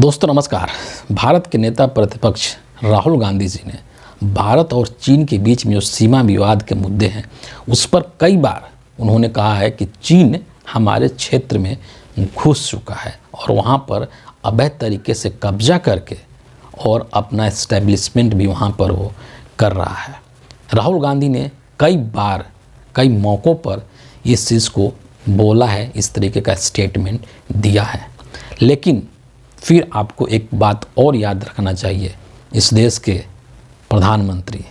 दोस्तों नमस्कार। भारत के नेता प्रतिपक्ष राहुल गांधी जी ने भारत और चीन के बीच में जो सीमा विवाद के मुद्दे हैं उस पर कई बार उन्होंने कहा है कि चीन हमारे क्षेत्र में घुस चुका है और वहाँ पर अवैध तरीके से कब्जा करके और अपना एस्टेब्लिशमेंट भी वहाँ पर वो कर रहा है। राहुल गांधी ने कई बार कई मौक़ों पर इस चीज़ को बोला है, इस तरीके का स्टेटमेंट दिया है। लेकिन फिर आपको एक बात और याद रखना चाहिए, इस देश के प्रधानमंत्री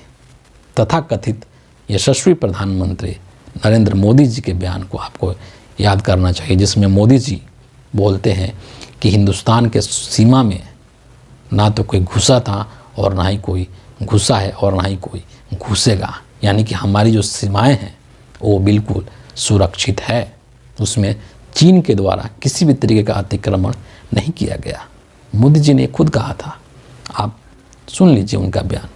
तथा कथित यशस्वी प्रधानमंत्री नरेंद्र मोदी जी के बयान को आपको याद करना चाहिए, जिसमें मोदी जी बोलते हैं कि हिंदुस्तान के सीमा में ना तो कोई घुसा था और ना ही कोई घुसा है और ना ही कोई घुसेगा। यानी कि हमारी जो सीमाएं हैं वो बिल्कुल सुरक्षित है, उसमें चीन के द्वारा किसी भी तरीके का अतिक्रमण नहीं किया गया। मोदी जी ने खुद कहा था, आप सुन लीजिए उनका बयान,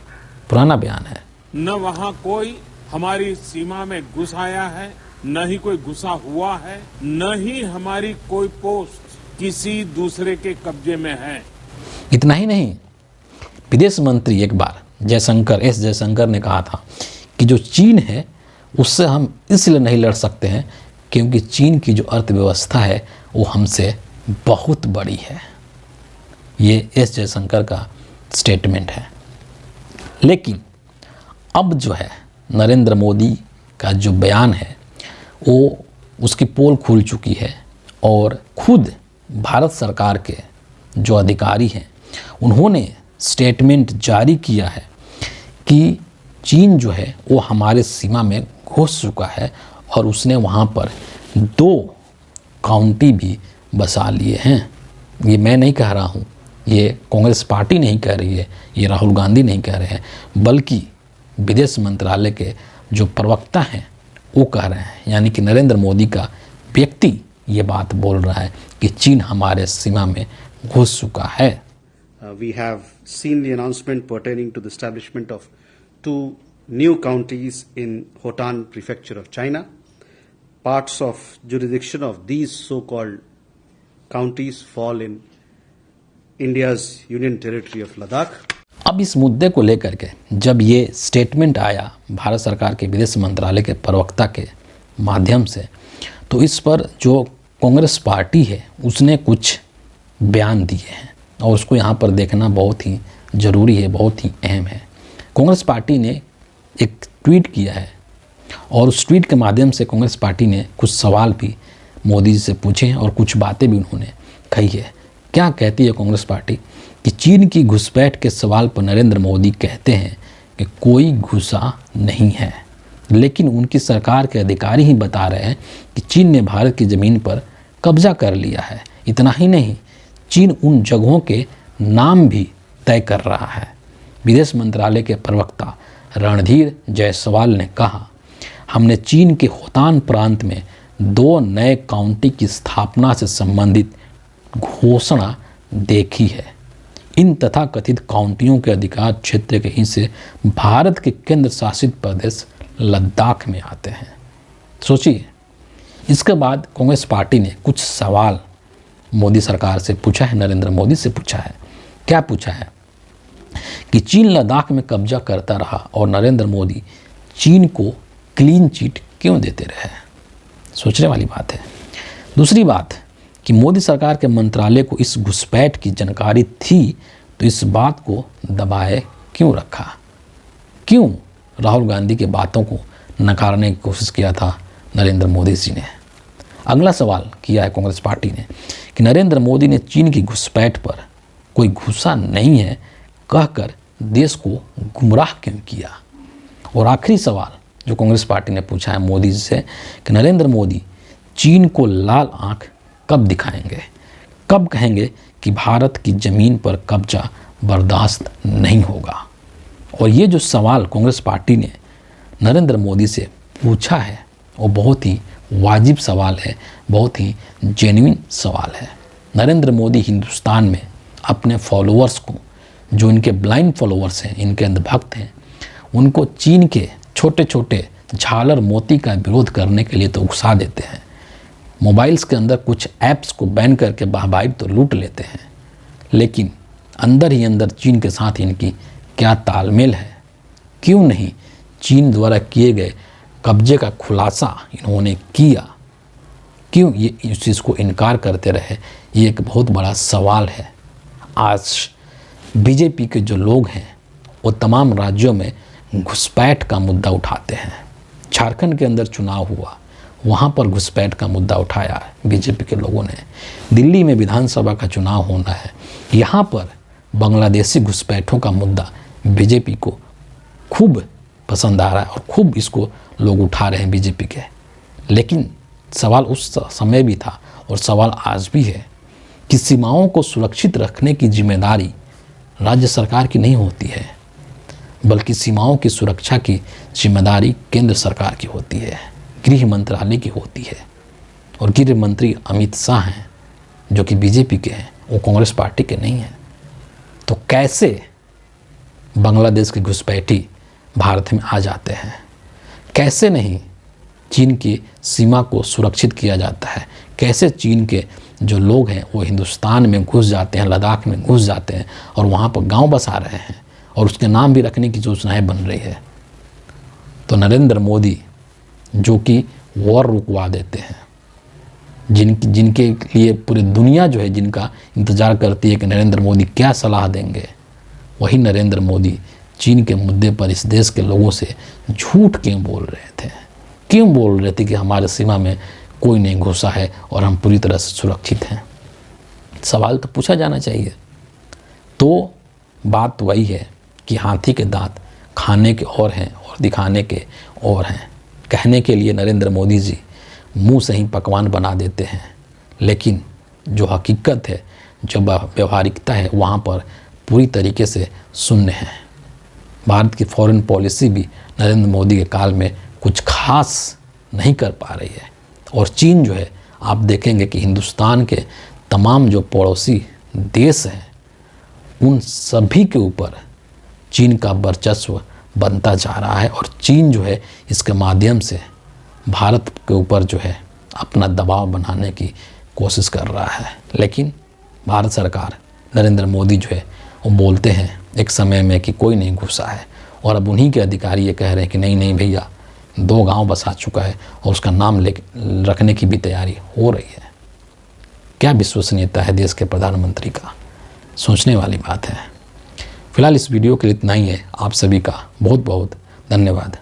पुराना बयान है। न वहाँ कोई हमारी सीमा में घुस आया है, न ही कोई घुसा हुआ है, न ही हमारी कोई पोस्ट किसी दूसरे के कब्जे में है। इतना ही नहीं, विदेश मंत्री एक बार एस जयशंकर ने कहा था कि जो चीन है उससे हम इसलिए नहीं लड़ सकते हैं क्योंकि चीन की जो अर्थव्यवस्था है वो हमसे बहुत बड़ी है। ये एस जयशंकर का स्टेटमेंट है। लेकिन अब जो है नरेंद्र मोदी का जो बयान है वो उसकी पोल खुल चुकी है और खुद भारत सरकार के जो अधिकारी हैं उन्होंने स्टेटमेंट जारी किया है कि चीन जो है वो हमारे सीमा में घुस चुका है और उसने वहाँ पर 2 काउंटी भी बसा लिए हैं। ये मैं नहीं कह रहा हूँ, ये कांग्रेस पार्टी नहीं कह रही है, ये राहुल गांधी नहीं कह रहे हैं, बल्कि विदेश मंत्रालय के जो प्रवक्ता हैं वो कह रहे हैं। यानी कि नरेंद्र मोदी का व्यक्ति ये बात बोल रहा है कि चीन हमारे सीमा में घुस चुका है। We have seen the announcement pertaining to the establishment of 2 new counties in Hotan Prefecture of China. Parts of jurisdiction of these so-called counties fall in India's Union Territory of Ladakh. अब इस मुद्दे को लेकर के जब ये statement आया भारत सरकार के विदेश मंत्रालय के प्रवक्ता के माध्यम से, तो इस पर जो कांग्रेस पार्टी है उसने कुछ बयान दिए हैं और उसको यहाँ पर देखना बहुत ही ज़रूरी है, बहुत ही अहम है। कांग्रेस पार्टी ने एक ट्वीट किया है और उस ट्वीट के माध्यम से कांग्रेस पार्टी ने कुछ सवाल भी मोदी जी से पूछे हैं और कुछ बातें भी उन्होंने कही है। क्या कहती है कांग्रेस पार्टी कि चीन की घुसपैठ के सवाल पर नरेंद्र मोदी कहते हैं कि कोई घुसा नहीं है, लेकिन उनकी सरकार के अधिकारी ही बता रहे हैं कि चीन ने भारत की ज़मीन पर कब्जा कर लिया है। इतना ही नहीं, चीन उन जगहों के नाम भी तय कर रहा है। विदेश मंत्रालय के प्रवक्ता रणधीर जायसवाल ने कहा, हमने चीन के होतान प्रांत में 2 नए काउंटी की स्थापना से संबंधित घोषणा देखी है। इन तथाकथित काउंटियों के अधिकार क्षेत्र के हिस्से भारत के केंद्र शासित प्रदेश लद्दाख में आते हैं। सोचिए, इसके बाद कांग्रेस पार्टी ने कुछ सवाल मोदी सरकार से पूछा है, नरेंद्र मोदी से पूछा है। क्या पूछा है कि चीन लद्दाख में कब्जा करता रहा और नरेंद्र मोदी चीन को क्लीन चिट क्यों देते रहे। सोचने वाली बात है। दूसरी बात कि मोदी सरकार के मंत्रालय को इस घुसपैठ की जानकारी थी तो इस बात को दबाए क्यों रखा। क्यों राहुल गांधी की बातों को नकारने की कोशिश किया था नरेंद्र मोदी जी ने। अगला सवाल किया है कांग्रेस पार्टी ने कि नरेंद्र मोदी ने चीन की घुसपैठ पर कोई घुसा नहीं है कहकर देश को गुमराह क्यों किया। और आखिरी सवाल जो कांग्रेस पार्टी ने पूछा है मोदी जी से कि नरेंद्र मोदी चीन को लाल आंख कब दिखाएंगे, कब कहेंगे कि भारत की ज़मीन पर कब्जा बर्दाश्त नहीं होगा। और ये जो सवाल कांग्रेस पार्टी ने नरेंद्र मोदी से पूछा है वो बहुत ही वाजिब सवाल है, बहुत ही जेन्युइन सवाल है। नरेंद्र मोदी हिंदुस्तान में अपने फॉलोअर्स को, जो इनके ब्लाइंड फॉलोअर्स हैं, इनके अंधभक्त हैं, उनको चीन के छोटे छोटे झालर मोती का विरोध करने के लिए तो उकसा देते हैं। मोबाइल्स के अंदर कुछ ऐप्स को बैन करके वाहवाही तो लूट लेते हैं, लेकिन अंदर ही अंदर चीन के साथ इनकी क्या तालमेल है, क्यों नहीं चीन द्वारा किए गए कब्जे का खुलासा इन्होंने किया, क्यों ये इस चीज़ को इनकार करते रहे, ये एक बहुत बड़ा सवाल है। आज बीजेपी के जो लोग हैं वो तमाम राज्यों में घुसपैठ का मुद्दा उठाते हैं। झारखंड के अंदर चुनाव हुआ, वहाँ पर घुसपैठ का मुद्दा उठाया है बीजेपी के लोगों ने। दिल्ली में विधानसभा का चुनाव होना है, यहाँ पर बांग्लादेशी घुसपैठों का मुद्दा बीजेपी को खूब पसंद आ रहा है और खूब इसको लोग उठा रहे हैं बीजेपी के। लेकिन सवाल उस समय भी था और सवाल आज भी है कि सीमाओं को सुरक्षित रखने की जिम्मेदारी राज्य सरकार की नहीं होती है, बल्कि सीमाओं की सुरक्षा की जिम्मेदारी केंद्र सरकार की होती है, गृह मंत्रालय की होती है। और गृह मंत्री अमित शाह हैं जो कि बीजेपी के हैं, वो कांग्रेस पार्टी के नहीं हैं। तो कैसे बांग्लादेश के घुसपैठी भारत में आ जाते हैं, कैसे नहीं चीन की सीमा को सुरक्षित किया जाता है, कैसे चीन के जो लोग हैं वो हिंदुस्तान में घुस जाते हैं, लद्दाख में घुस जाते हैं और वहाँ पर गांव बसा रहे हैं और उसके नाम भी रखने की योजनाएं बन रही है। तो नरेंद्र मोदी जो कि वॉर रुकवा देते हैं, जिनके लिए पूरी दुनिया जो है जिनका इंतज़ार करती है कि नरेंद्र मोदी क्या सलाह देंगे, वही नरेंद्र मोदी चीन के मुद्दे पर इस देश के लोगों से झूठ क्यों बोल रहे थे, क्यों बोल रहे थे कि हमारे सीमा में कोई नहीं घुसा है और हम पूरी तरह से सुरक्षित हैं। सवाल तो पूछा जाना चाहिए। तो बात वही है कि हाथी के दांत खाने के और हैं और दिखाने के और हैं। कहने के लिए नरेंद्र मोदी जी मुंह से ही पकवान बना देते हैं, लेकिन जो हकीकत है, जो व्यवहारिकता है, वहाँ पर पूरी तरीके से शून्य है। भारत की फॉरेन पॉलिसी भी नरेंद्र मोदी के काल में कुछ खास नहीं कर पा रही है। और चीन जो है, आप देखेंगे कि हिंदुस्तान के तमाम जो पड़ोसी देश हैं उन सभी के ऊपर चीन का वर्चस्व बनता जा रहा है और चीन जो है इसके माध्यम से भारत के ऊपर जो है अपना दबाव बनाने की कोशिश कर रहा है। लेकिन भारत सरकार, नरेंद्र मोदी जो है वो बोलते हैं एक समय में कि कोई नहीं घुसा है और अब उन्हीं के अधिकारी ये कह रहे हैं कि नहीं भैया, 2 गांव बसा चुका है और उसका नाम रखने की भी तैयारी हो रही है। क्या विश्वसनीयता है देश के प्रधानमंत्री का, सोचने वाली बात है। फिलहाल इस वीडियो के लिए इतना ही है। आप सभी का बहुत बहुत धन्यवाद।